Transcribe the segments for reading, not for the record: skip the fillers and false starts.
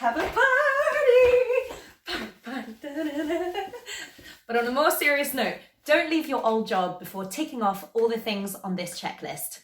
have a party. But on a more serious note, don't leave your old job before ticking off all the things on this checklist.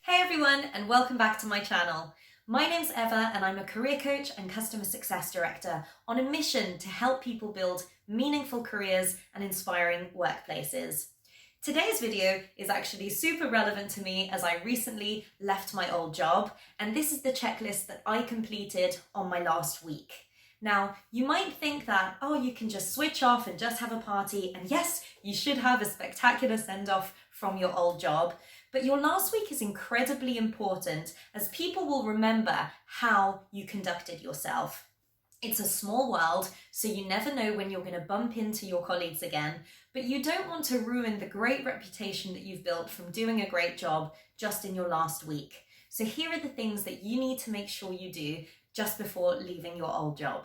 Hey everyone, and welcome back to my channel. My name's Eva and I'm a career coach and customer success director on a mission to help people build meaningful careers and inspiring workplaces. Today's video is actually super relevant to me as I recently left my old job, and this is the checklist that I completed on my last week. Now, you might think that, you can just switch off and just have a party, and yes, you should have a spectacular send-off from your old job, but your last week is incredibly important as people will remember how you conducted yourself. It's a small world, so you never know when you're going to bump into your colleagues again, but you don't want to ruin the great reputation that you've built from doing a great job just in your last week. So here are the things that you need to make sure you do just before leaving your old job.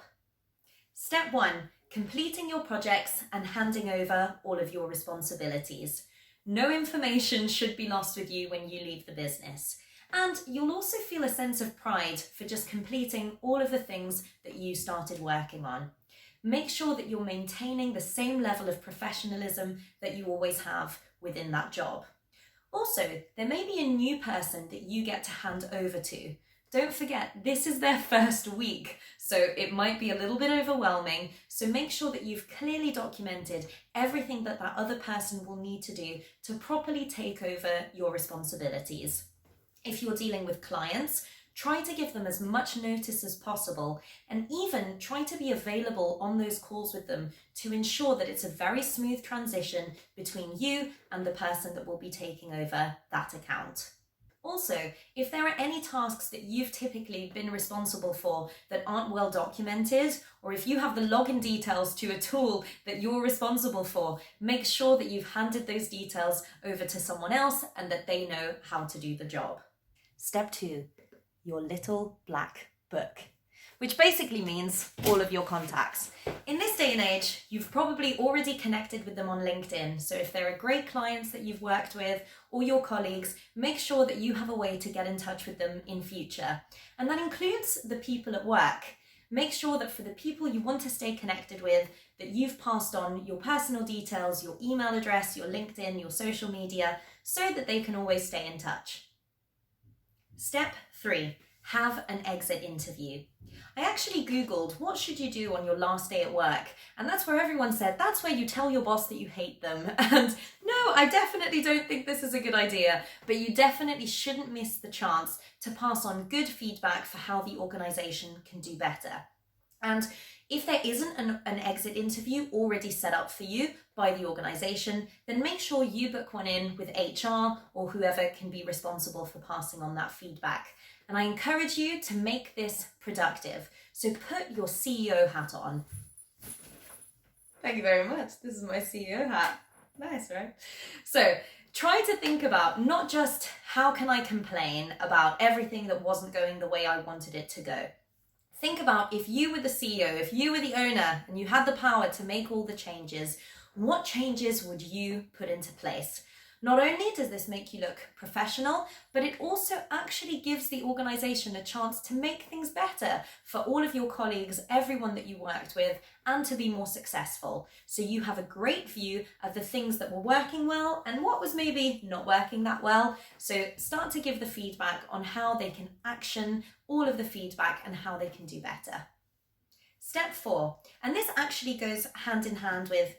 Step 1, completing your projects and handing over all of your responsibilities. No information should be lost with you when you leave the business. And you'll also feel a sense of pride for just completing all of the things that you started working on. Make sure that you're maintaining the same level of professionalism that you always have within that job. Also, there may be a new person that you get to hand over to. Don't forget, this is their first week, so it might be a little bit overwhelming, so make sure that you've clearly documented everything that other person will need to do to properly take over your responsibilities. If you're dealing with clients, try to give them as much notice as possible, and even try to be available on those calls with them to ensure that it's a very smooth transition between you and the person that will be taking over that account. Also, if there are any tasks that you've typically been responsible for that aren't well documented, or if you have the login details to a tool that you're responsible for, make sure that you've handed those details over to someone else and that they know how to do the job. Step 2, your little black book, which basically means all of your contacts. In this day and age, you've probably already connected with them on LinkedIn, so if there are great clients that you've worked with or your colleagues, make sure that you have a way to get in touch with them in future. And that includes the people at work. Make sure that for the people you want to stay connected with, that you've passed on your personal details, your email address, your LinkedIn, your social media, so that they can always stay in touch. Step 3, have an exit interview. I actually Googled what should you do on your last day at work, and that's where everyone said that's where you tell your boss that you hate them. And no, I definitely don't think this is a good idea, but you definitely shouldn't miss the chance to pass on good feedback for how the organisation can do better. And if there isn't an exit interview already set up for you by the organisation, then make sure you book one in with HR or whoever can be responsible for passing on that feedback. And I encourage you to make this productive. So put your CEO hat on. Thank you very much. This is my CEO hat. Nice, right? So try to think about not just how can I complain about everything that wasn't going the way I wanted it to go. Think about if you were the CEO, if you were the owner and you had the power to make all the changes, what changes would you put into place? Not only does this make you look professional, but it also actually gives the organisation a chance to make things better for all of your colleagues, everyone that you worked with, and to be more successful. So you have a great view of the things that were working well and what was maybe not working that well. So start to give the feedback on how they can action all of the feedback and how they can do better. Step 4, and this actually goes hand in hand with,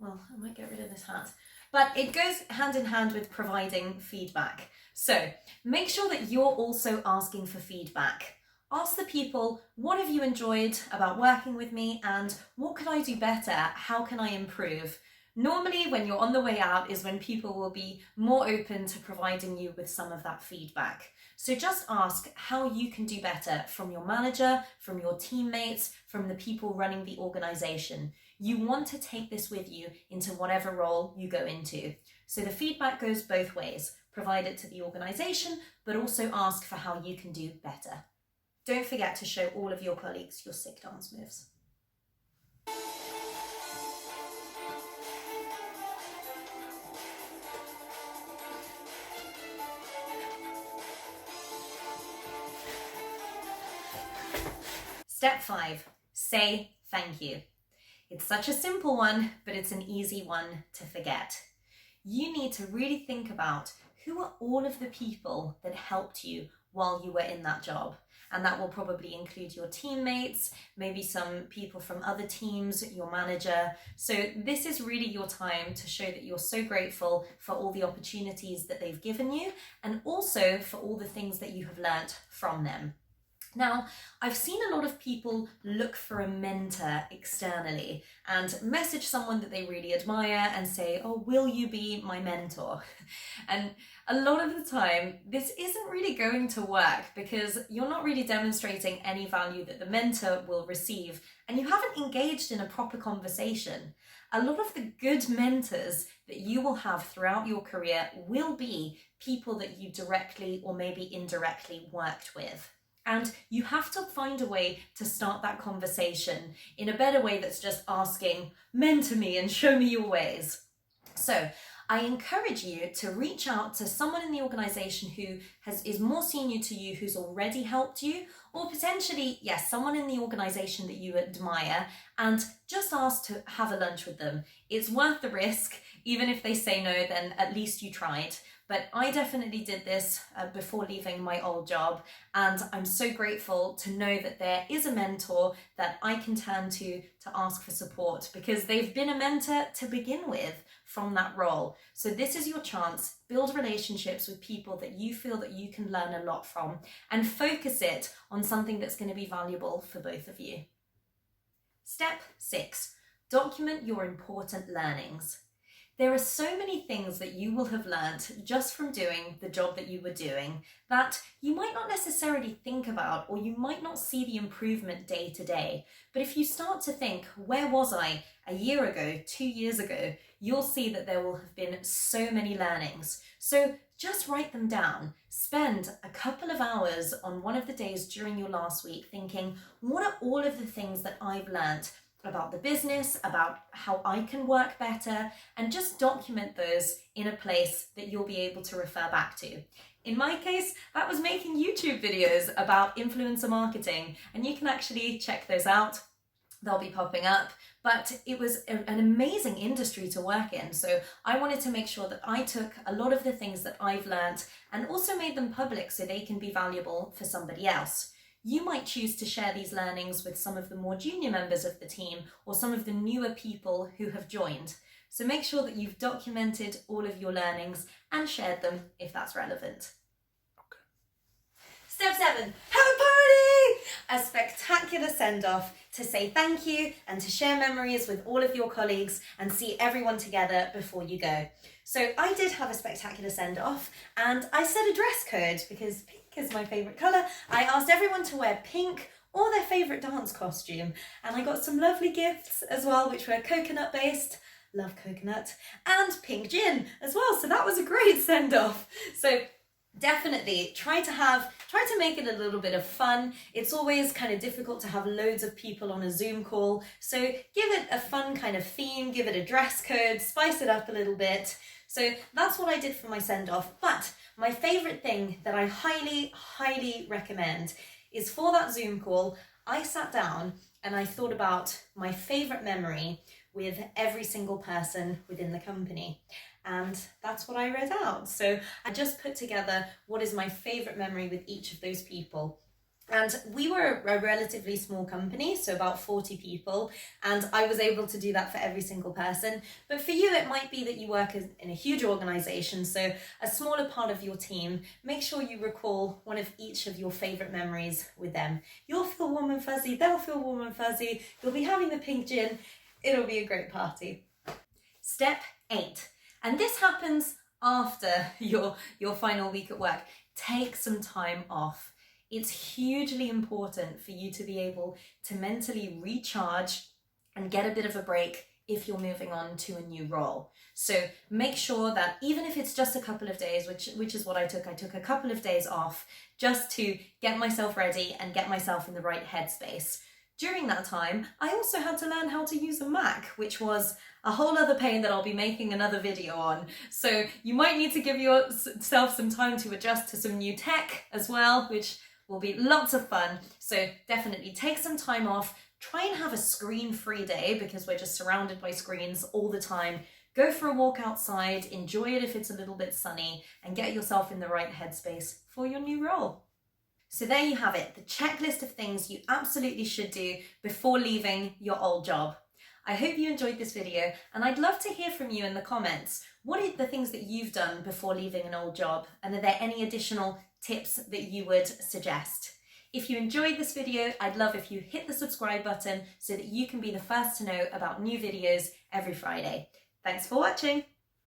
I might get rid of this hat. But it goes hand in hand with providing feedback. So make sure that you're also asking for feedback. Ask the people, what have you enjoyed about working with me and what could I do better? How can I improve? Normally when you're on the way out is when people will be more open to providing you with some of that feedback. So just ask how you can do better from your manager, from your teammates, from the people running the organisation. You want to take this with you into whatever role you go into. So the feedback goes both ways. Provide it to the organisation, but also ask for how you can do better. Don't forget to show all of your colleagues your sick dance moves. Step 5, say thank you. It's such a simple one, but it's an easy one to forget. You need to really think about who are all of the people that helped you while you were in that job. And that will probably include your teammates, maybe some people from other teams, your manager. So this is really your time to show that you're so grateful for all the opportunities that they've given you, and also for all the things that you have learnt from them. Now, I've seen a lot of people look for a mentor externally and message someone that they really admire and say, oh, will you be my mentor? And a lot of the time, this isn't really going to work because you're not really demonstrating any value that the mentor will receive, and you haven't engaged in a proper conversation. A lot of the good mentors that you will have throughout your career will be people that you directly or maybe indirectly worked with. And you have to find a way to start that conversation in a better way that's just asking, mentor me and show me your ways. So I encourage you to reach out to someone in the organisation who is more senior to you, who's already helped you, or potentially, yes, someone in the organisation that you admire, and just ask to have a lunch with them. It's worth the risk. Even if they say no, then at least you tried. But I definitely did this before leaving my old job, and I'm so grateful to know that there is a mentor that I can turn to ask for support, because they've been a mentor to begin with from that role. So this is your chance. Build relationships with people that you feel that you can learn a lot from, and focus it on something that's going to be valuable for both of you. Step 6, document your important learnings. There are so many things that you will have learnt just from doing the job that you were doing that you might not necessarily think about, or you might not see the improvement day to day. But if you start to think, where was I a year ago, 2 years ago, you'll see that there will have been so many learnings. So just write them down. Spend a couple of hours on one of the days during your last week thinking, what are all of the things that I've learnt about the business, about how I can work better, and just document those in a place that you'll be able to refer back to. In my case, that was making YouTube videos about influencer marketing, and you can actually check those out. They'll be popping up, but it was an amazing industry to work in. So I wanted to make sure that I took a lot of the things that I've learned and also made them public so they can be valuable for somebody else. You might choose to share these learnings with some of the more junior members of the team or some of the newer people who have joined. So make sure that you've documented all of your learnings and shared them if that's relevant. Okay. Step 7, have a party! A spectacular send-off to say thank you and to share memories with all of your colleagues and see everyone together before you go. So I did have a spectacular send-off, and I set a dress code because pink is my favourite colour. I asked everyone to wear pink or their favourite dance costume, and I got some lovely gifts as well, which were coconut based, love coconut, and pink gin as well. So that was a great send-off. So definitely try to make it a little bit of fun. It's always kind of difficult to have loads of people on a Zoom call. So give it a fun kind of theme, give it a dress code, spice it up a little bit. So that's what I did for my send-off. But my favourite thing that I highly, highly recommend is for that Zoom call, I sat down and I thought about my favourite memory with every single person within the company. And that's what I read out. So I just put together what is my favourite memory with each of those people. And we were a relatively small company, so about 40 people, and I was able to do that for every single person. But for you, it might be that you work in a huge organisation, so a smaller part of your team. Make sure you recall one of each of your favourite memories with them. You'll feel warm and fuzzy, they'll feel warm and fuzzy, you'll be having the pink gin, it'll be a great party. Step 8, and this happens after your final week at work. Take some time off. It's hugely important for you to be able to mentally recharge and get a bit of a break if you're moving on to a new role. So make sure that even if it's just a couple of days, which is what I took a couple of days off just to get myself ready and get myself in the right headspace. During that time, I also had to learn how to use a Mac, which was a whole other pain that I'll be making another video on. So you might need to give yourself some time to adjust to some new tech as well, which will be lots of fun. So definitely take some time off. Try and have a screen-free day because we're just surrounded by screens all the time. Go for a walk outside, enjoy it if it's a little bit sunny, and get yourself in the right headspace for your new role. So there you have it, the checklist of things you absolutely should do before leaving your old job. I hope you enjoyed this video, and I'd love to hear from you in the comments. What are the things that you've done before leaving an old job? And are there any additional tips that you would suggest? If you enjoyed this video, I'd love if you hit the subscribe button so that you can be the first to know about new videos every Friday. Thanks for watching.